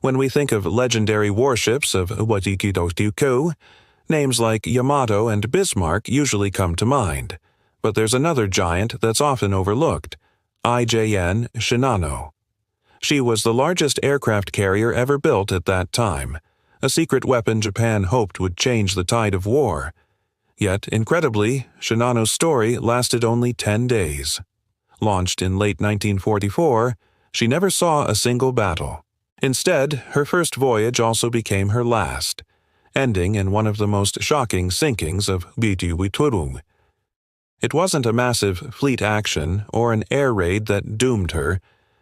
When we think of legendary warships of WWII, names like Yamato and Bismarck usually come to mind. But there's another giant that's often overlooked, IJN Shinano. She was the largest aircraft carrier ever built at that time, a secret weapon Japan hoped would change the tide of war. Yet, incredibly, Shinano's story lasted only 10 days. Launched in late 1944, she never saw a single battle. Instead, her first voyage also became her last, ending in one of the most shocking sinkings of WWII. It wasn't a massive fleet action or an air raid that doomed her.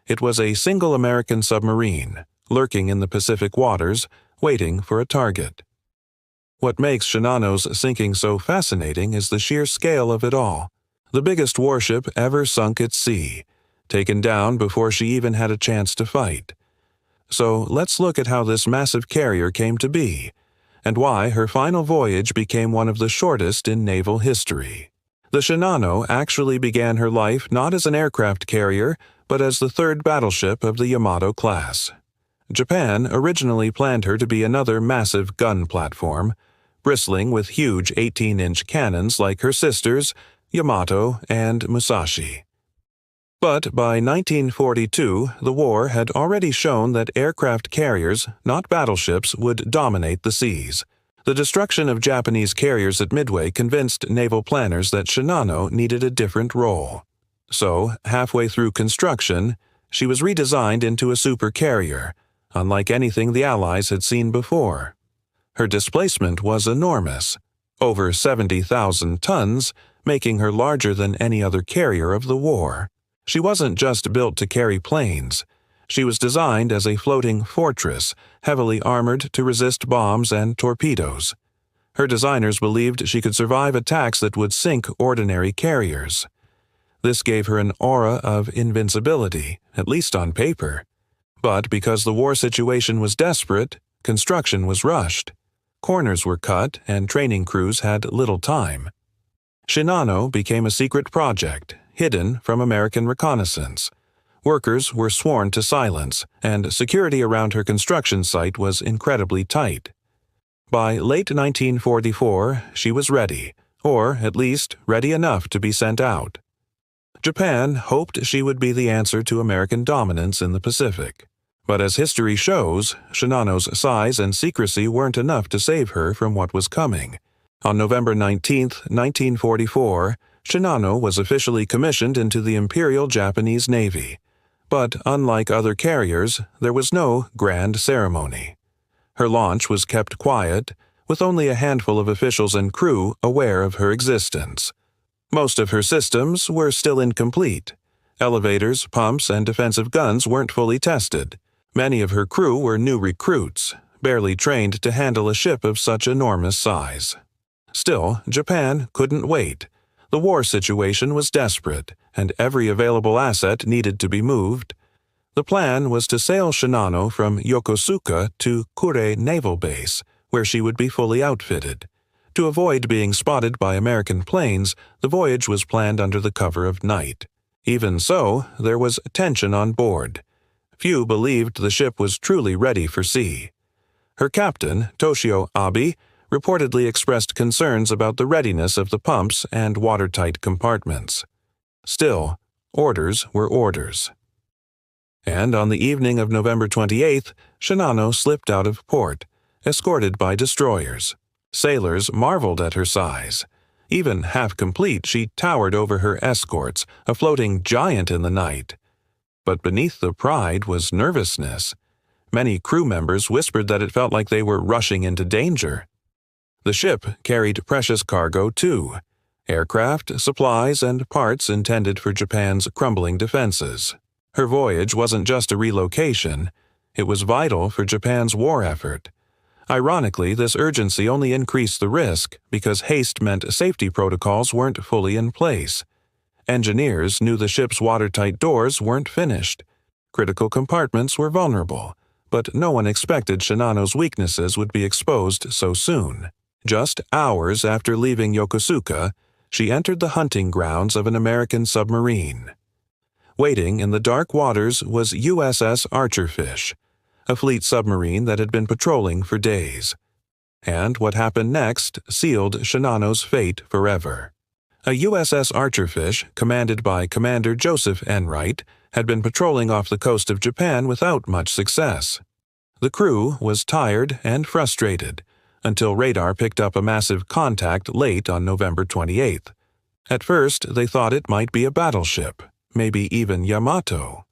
It was a single American submarine, lurking in the Pacific waters, waiting for a target. What makes Shinano's sinking so fascinating is the sheer scale of it all. The biggest warship ever sunk at sea, taken down before she even had a chance to fight. So let's look at how this massive carrier came to be, and why her final voyage became one of the shortest in naval history. The Shinano actually began her life not as an aircraft carrier, but as the third battleship of the Yamato-class. Japan originally planned her to be another massive gun platform, bristling with huge 18-inch cannons like her sisters, Yamato and Musashi. But by 1942, the war had already shown that aircraft carriers, not battleships, would dominate the seas. The destruction of Japanese carriers at Midway convinced naval planners that Shinano needed a different role. So, halfway through construction, she was redesigned into a supercarrier, unlike anything the Allies had seen before. Her displacement was enormous, over 70,000 tons, making her larger than any other carrier of the war. She wasn't just built to carry planes. She was designed as a floating fortress, heavily armored to resist bombs and torpedoes. Her designers believed she could survive attacks that would sink ordinary carriers. This gave her an aura of invincibility, at least on paper. But because the war situation was desperate, construction was rushed. Corners were cut, and training crews had little time. Shinano became a secret project, hidden from American reconnaissance. Workers were sworn to silence, and security around her construction site was incredibly tight. By late 1944, she was ready, or at least ready enough to be sent out. Japan hoped she would be the answer to American dominance in the Pacific. But as history shows, Shinano's size and secrecy weren't enough to save her from what was coming. On November 19, 1944, Shinano was officially commissioned into the Imperial Japanese Navy. But unlike other carriers, there was no grand ceremony. Her launch was kept quiet, with only a handful of officials and crew aware of her existence. Most of her systems were still incomplete. Elevators, pumps, and defensive guns weren't fully tested. Many of her crew were new recruits, barely trained to handle a ship of such enormous size. Still, Japan couldn't wait. The war situation was desperate, and every available asset needed to be moved. The plan was to sail Shinano from Yokosuka to Kure Naval Base, where she would be fully outfitted. To avoid being spotted by American planes, the voyage was planned under the cover of night. Even so, there was tension on board. Few believed the ship was truly ready for sea. Her captain, Toshio Abe, reportedly expressed concerns about the readiness of the pumps and watertight compartments. Still, orders were orders. And on the evening of November 28th, Shinano slipped out of port, escorted by destroyers. Sailors marveled at her size. Even half-complete, she towered over her escorts, a floating giant in the night. But beneath the pride was nervousness. Many crew members whispered that it felt like they were rushing into danger. The ship carried precious cargo, too: aircraft, supplies, and parts intended for Japan's crumbling defenses. Her voyage wasn't just a relocation. It was vital for Japan's war effort. Ironically, this urgency only increased the risk because haste meant safety protocols weren't fully in place. Engineers knew the ship's watertight doors weren't finished. Critical compartments were vulnerable, but no one expected Shinano's weaknesses would be exposed so soon. Just hours after leaving Yokosuka, she entered the hunting grounds of an American submarine. Waiting in the dark waters was USS Archerfish, a fleet submarine that had been patrolling for days. And what happened next sealed Shinano's fate forever. A USS Archerfish, commanded by Commander Joseph Enright, had been patrolling off the coast of Japan without much success. The crew was tired and frustrated, until radar picked up a massive contact late on November 28th. At first, they thought it might be a battleship, maybe even Yamato.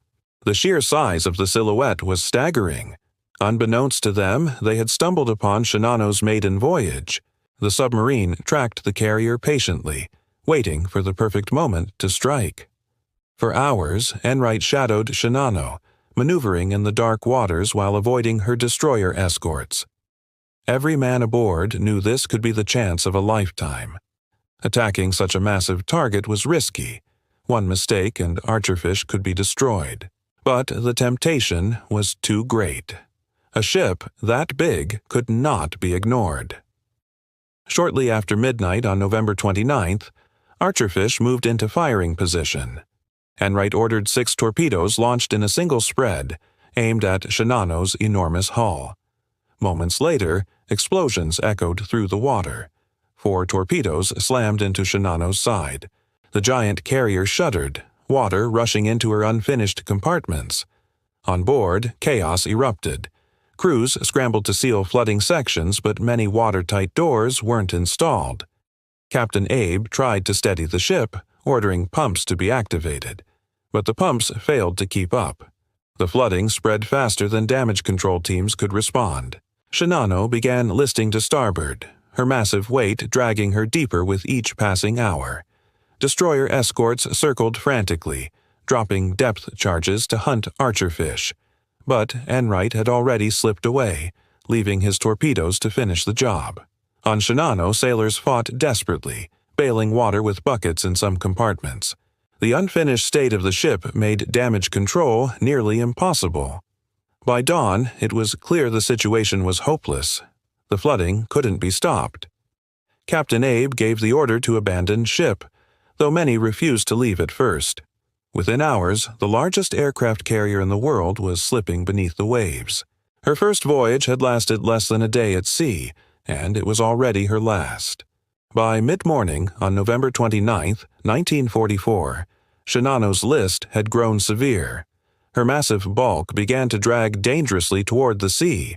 The sheer size of the silhouette was staggering. Unbeknownst to them, they had stumbled upon Shinano's maiden voyage. The submarine tracked the carrier patiently, waiting for the perfect moment to strike. For hours, Enright shadowed Shinano, maneuvering in the dark waters while avoiding her destroyer escorts. Every man aboard knew this could be the chance of a lifetime. Attacking such a massive target was risky. One mistake and Archerfish could be destroyed. But the temptation was too great. A ship that big could not be ignored. Shortly after midnight on November 29th, Archerfish moved into firing position. Enright ordered 6 torpedoes launched in a single spread, aimed at Shinano's enormous hull. Moments later, explosions echoed through the water. 4 torpedoes slammed into Shinano's side. The giant carrier shuddered, water rushing into her unfinished compartments. On board, chaos erupted. Crews scrambled to seal flooding sections, but many watertight doors weren't installed. Captain Abe tried to steady the ship, ordering pumps to be activated. But the pumps failed to keep up. The flooding spread faster than damage control teams could respond. Shinano began listing to starboard, her massive weight dragging her deeper with each passing hour. Destroyer escorts circled frantically, dropping depth charges to hunt Archerfish. But Enright had already slipped away, leaving his torpedoes to finish the job. On Shinano, sailors fought desperately, bailing water with buckets in some compartments. The unfinished state of the ship made damage control nearly impossible. By dawn, it was clear the situation was hopeless. The flooding couldn't be stopped. Captain Abe gave the order to abandon ship, though many refused to leave at first. Within hours, the largest aircraft carrier in the world was slipping beneath the waves. Her first voyage had lasted less than a day at sea, and it was already her last. By mid-morning on November 29, 1944, Shinano's list had grown severe. Her massive bulk began to drag dangerously toward the sea.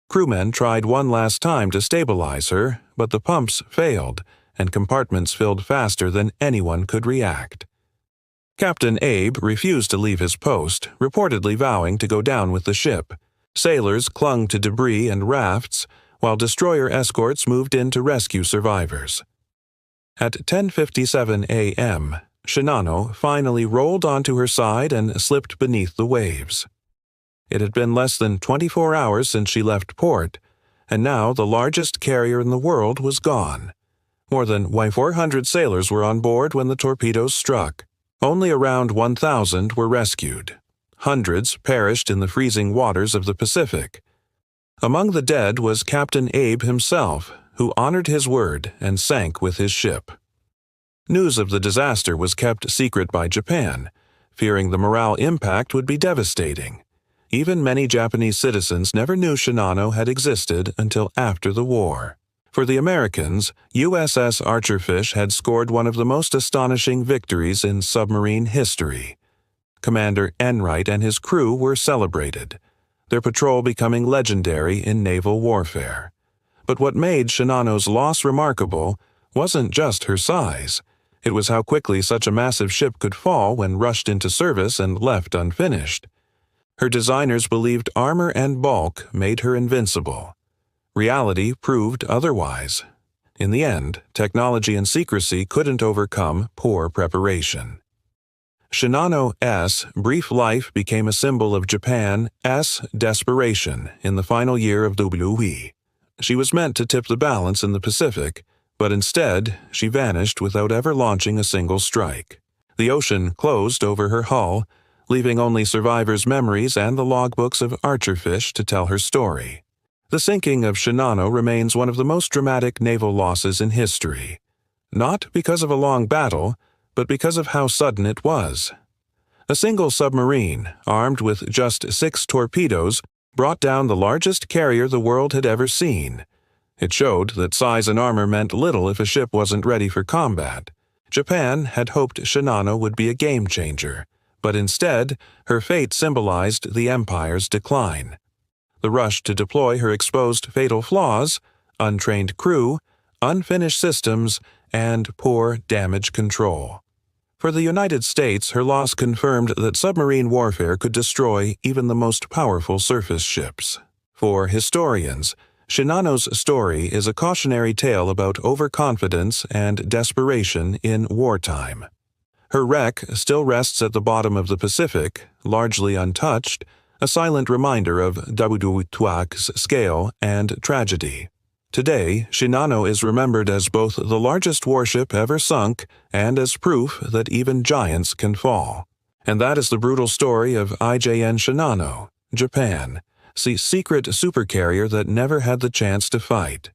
Crewmen tried one last time to stabilize her, but the pumps failed, and compartments filled faster than anyone could react. Captain Abe refused to leave his post, reportedly vowing to go down with the ship. Sailors clung to debris and rafts, while destroyer escorts moved in to rescue survivors. At 10:57 a.m., Shinano finally rolled onto her side and slipped beneath the waves. It had been less than 24 hours since she left port, and now the largest carrier in the world was gone. More than 400 sailors were on board when the torpedoes struck. Only around 1,000 were rescued. Hundreds perished in the freezing waters of the Pacific. Among the dead was Captain Abe himself, who honored his word and sank with his ship. News of the disaster was kept secret by Japan, fearing the morale impact would be devastating. Even many Japanese citizens never knew Shinano had existed until after the war. For the Americans, USS Archerfish had scored one of the most astonishing victories in submarine history. Commander Enright and his crew were celebrated, their patrol becoming legendary in naval warfare. But what made Shinano's loss remarkable wasn't just her size. It was how quickly such a massive ship could fall when rushed into service and left unfinished. Her designers believed armor and bulk made her invincible. Reality proved otherwise. In the end, technology and secrecy couldn't overcome poor preparation. Shinano's brief life became a symbol of Japan's desperation in the final year of WWII. She was meant to tip the balance in the Pacific, but instead, she vanished without ever launching a single strike. The ocean closed over her hull, leaving only survivors' memories and the logbooks of Archerfish to tell her story. The sinking of Shinano remains one of the most dramatic naval losses in history. Not because of a long battle, but because of how sudden it was. A single submarine, armed with just 6 torpedoes, brought down the largest carrier the world had ever seen. It showed that size and armor meant little if a ship wasn't ready for combat. Japan had hoped Shinano would be a game-changer, but instead, her fate symbolized the empire's decline. The rush to deploy her exposed fatal flaws, untrained crew, unfinished systems, and poor damage control. For the United States, her loss confirmed that submarine warfare could destroy even the most powerful surface ships. For historians, Shinano's story is a cautionary tale about overconfidence and desperation in wartime. Her wreck still rests at the bottom of the Pacific, largely untouched, a silent reminder of WWII's scale and tragedy. Today, Shinano is remembered as both the largest warship ever sunk and as proof that even giants can fall. And that is the brutal story of IJN Shinano, Japan, the secret supercarrier that never had the chance to fight.